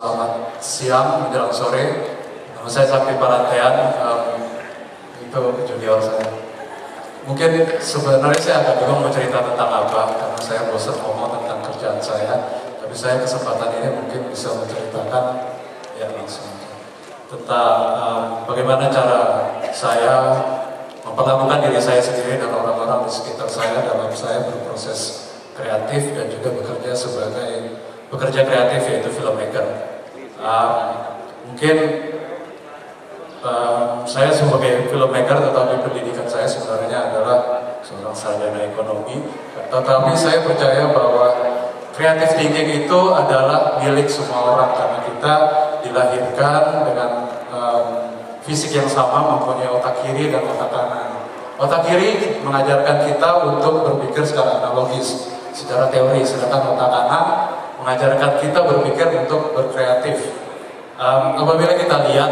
Selamat siang menjelang sore. Nama saya Sakti Paratean, itu junior saya. Mungkin sebenarnya saya agak bingung mau cerita tentang apa, karena saya bosan ngomong tentang kerjaan saya. Tapi saya kesempatan ini mungkin bisa menceritakan ya langsung tentang bagaimana cara saya memperlakukan diri saya sendiri dan orang-orang di sekitar saya dalam saya berproses kreatif dan juga bekerja sebagai pekerja kreatif, yaitu filmmaker. Mungkin saya sebagai filmmaker, tetapi pendidikan saya sebenarnya adalah seorang sarjana ekonomi. Tetapi saya percaya bahwa creative thinking itu adalah milik semua orang, karena kita dilahirkan dengan fisik yang sama, mempunyai otak kiri dan otak kanan. Otak kiri mengajarkan kita untuk berpikir secara analogis, secara teori, sedangkan otak kanan mengajarkan kita berpikir untuk berkreatif. Apabila kita lihat,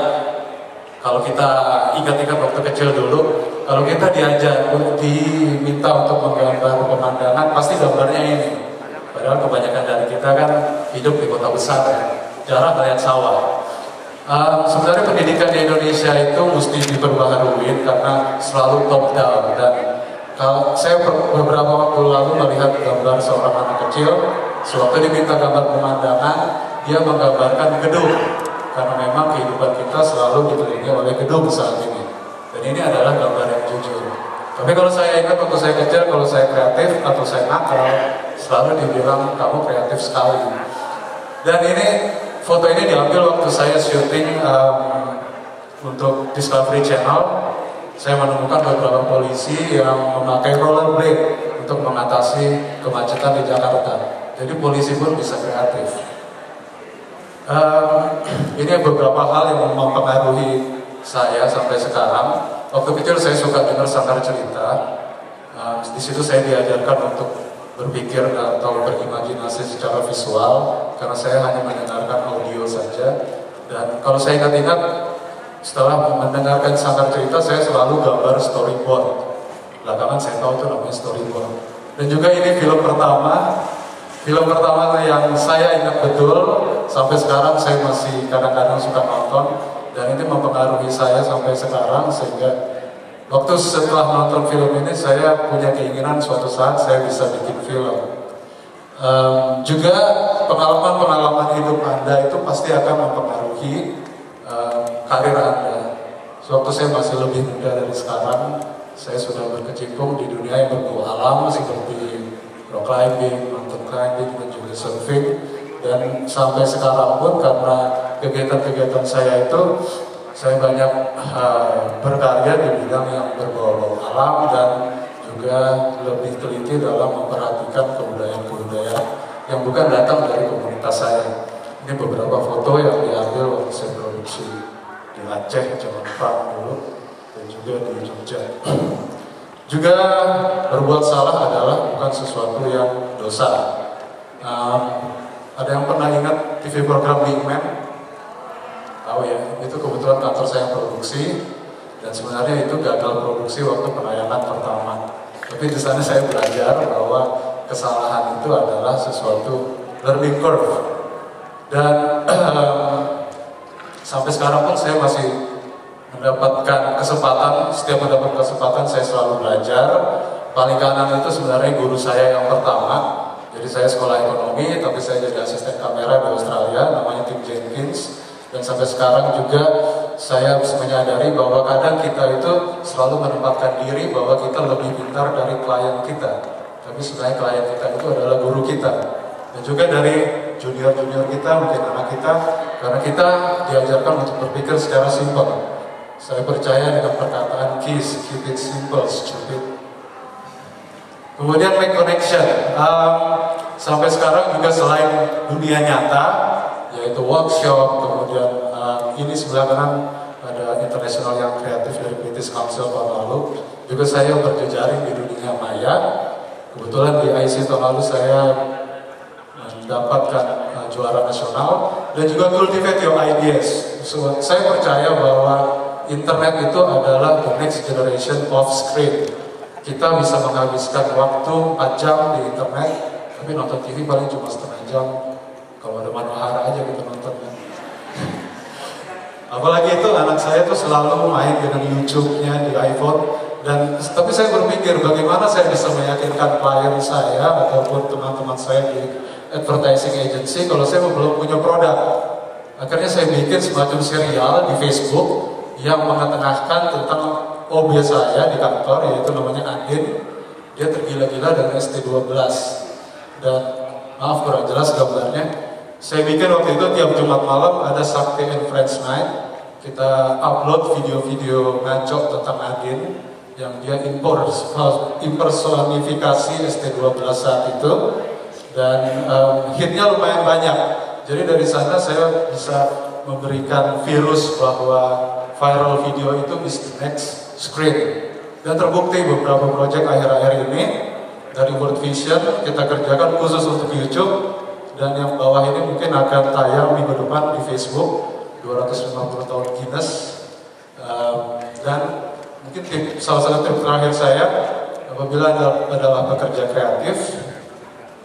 kalau kita ingat-ingat waktu kecil dulu, kalau kita diminta untuk menggambar pemandangan, pasti gambarnya ini. Padahal kebanyakan dari kita kan hidup di kota besar ya, jarang melihat sawah. Sebenarnya pendidikan di Indonesia itu mesti diperbaharui karena selalu top down. Dan kalau saya beberapa waktu lalu melihat gambar seorang anak kecil, sewaktu diminta gambar pemandangan, dia menggambarkan gedung, karena memang kehidupan kita selalu dikelilingi oleh gedung saat ini. Dan ini adalah gambar yang jujur. Tapi kalau saya ingat waktu saya kecil, kalau saya kreatif atau saya nakal, selalu dibilang kamu kreatif sekali. Dan ini foto ini diambil waktu saya syuting untuk Discovery Channel. Saya menemukan beberapa polisi yang memakai rollerblade untuk mengatasi kemacetan di Jakarta. Jadi polisi pun bisa kreatif. Ini beberapa hal yang mempengaruhi saya sampai sekarang. Waktu kecil saya suka dengar sanggar cerita. Di situ saya diajarkan untuk berpikir atau berimajinasi secara visual, karena saya hanya mendengarkan audio saja. Dan kalau saya ingat-ingat, setelah mendengarkan sanggar cerita, saya selalu gambar storyboard. Belakangan saya tahu itu namanya storyboard. Dan juga ini film pertama yang saya ingat betul, sampai sekarang saya masih kadang-kadang suka nonton, dan ini mempengaruhi saya sampai sekarang, sehingga waktu setelah nonton film ini saya punya keinginan suatu saat saya bisa bikin film. Juga pengalaman-pengalaman hidup Anda itu pasti akan mempengaruhi karir Anda. Waktu saya masih lebih muda dari sekarang, saya sudah berkecimpung di dunia yang berbau alam seperti rock climbing, mountain climbing, dan juga surfing. Dan sampai sekarang pun karena kegiatan-kegiatan saya itu, saya banyak berkarya di bidang yang berbau alam dan juga lebih teliti dalam memperhatikan kebudayaan-kebudayaan yang bukan datang dari komunitas saya. Ini beberapa foto yang diambil waktu saya produksi di Aceh, Jawa Barat dulu, dan juga di Jogja. Juga berbuat salah adalah bukan sesuatu yang dosa. Ada yang pernah ingat TV program Big Man? Tahu ya, itu kebetulan kantor saya yang produksi, dan sebenarnya itu gagal produksi waktu penayangan pertama. Tapi di sana saya belajar bahwa kesalahan itu adalah sesuatu learning curve. Dan sampai sekarang pun saya masih mendapatkan kesempatan, setiap mendapat kesempatan saya selalu belajar. Paling kanan itu sebenarnya guru saya yang pertama. Jadi saya sekolah ekonomi, tapi saya jadi asisten kamera di Australia, namanya Tim Jenkins. Dan sampai sekarang juga saya menyadari bahwa kadang kita itu selalu menempatkan diri bahwa kita lebih pintar dari klien kita. Tapi sebenarnya klien kita itu adalah guru kita. Dan juga dari junior-junior kita, mungkin anak kita, karena kita diajarkan untuk berpikir secara simpel. Saya percaya dengan perkataan KISS, keep it simple, stupid. Kemudian make connection. Sampai sekarang juga selain dunia nyata, yaitu workshop, kemudian ini sebelah kanan ada International Young Creative dari British Council tahun lalu. Juga saya berjejaring di dunia maya. Kebetulan di IC tahun lalu saya mendapatkan juara nasional, dan juga cultivate your ideas. So, saya percaya bahwa internet itu adalah the next generation of screen. Kita bisa menghabiskan waktu 4 jam di internet, tapi nonton TV paling cuma setengah jam. Kalau ada Manohara aja kita nonton. Apalagi itu anak saya tuh selalu main dengan YouTube-nya di iPhone. Dan tapi saya berpikir bagaimana saya bisa meyakinkan klien saya ataupun teman-teman saya di advertising agency kalau saya belum punya produk. Akhirnya saya bikin semacam serial di Facebook yang mengetengahkan tentang OB saya di kantor, yaitu namanya Adin. Dia tergila-gila dengan ST12. Dan maaf kurang jelas gambarnya. Saya bikin waktu itu tiap Jumat malam ada Sakti and Friends Night. Kita upload video-video ngaco tentang Adin yang dia impersonifikasi ST12 saat itu, dan hitnya lumayan banyak. Jadi dari sana saya bisa memberikan virus bahwa viral video itu is the next screen. Dan terbukti beberapa proyek akhir-akhir ini dari World Vision kita kerjakan khusus untuk YouTube, dan yang bawah ini mungkin akan tayang minggu depan di Facebook 250 tahun Guinness. Dan mungkin salah satu tip terakhir saya, apabila Anda adalah pekerja kreatif,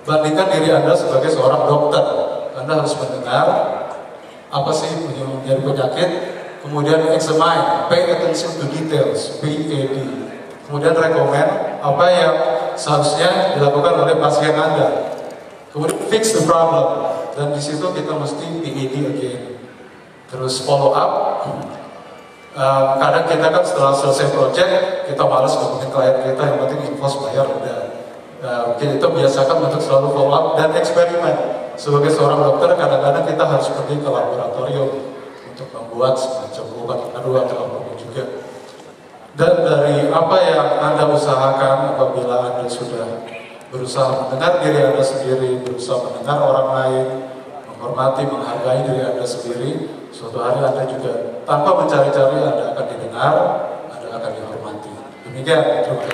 bandingkan diri Anda sebagai seorang dokter. Anda harus mendengar apa sih yang menjadi penyakit, kemudian examine, pay attention to details, PAD, kemudian rekomend apa yang seharusnya dilakukan oleh pasien Anda, kemudian fix the problem, dan di situ kita mesti PAD again, terus follow up. Kadang kita kan setelah selesai project kita malas ngomongin klien kita, yang penting invoice bayar udah. Mungkin itu biasakan untuk selalu follow up dan eksperimen. Sebagai seorang dokter kadang-kadang kita harus pergi ke laboratorium untuk membuat semacam obat baru atau apapun juga. Dan dari apa yang Anda usahakan, apabila Anda sudah berusaha mendengar diri Anda sendiri, berusaha mendengar orang lain, menghormati, menghargai diri Anda sendiri, suatu hari Anda juga tanpa mencari-cari Anda akan didengar, Anda akan dihormati. Demikian, terima kasih.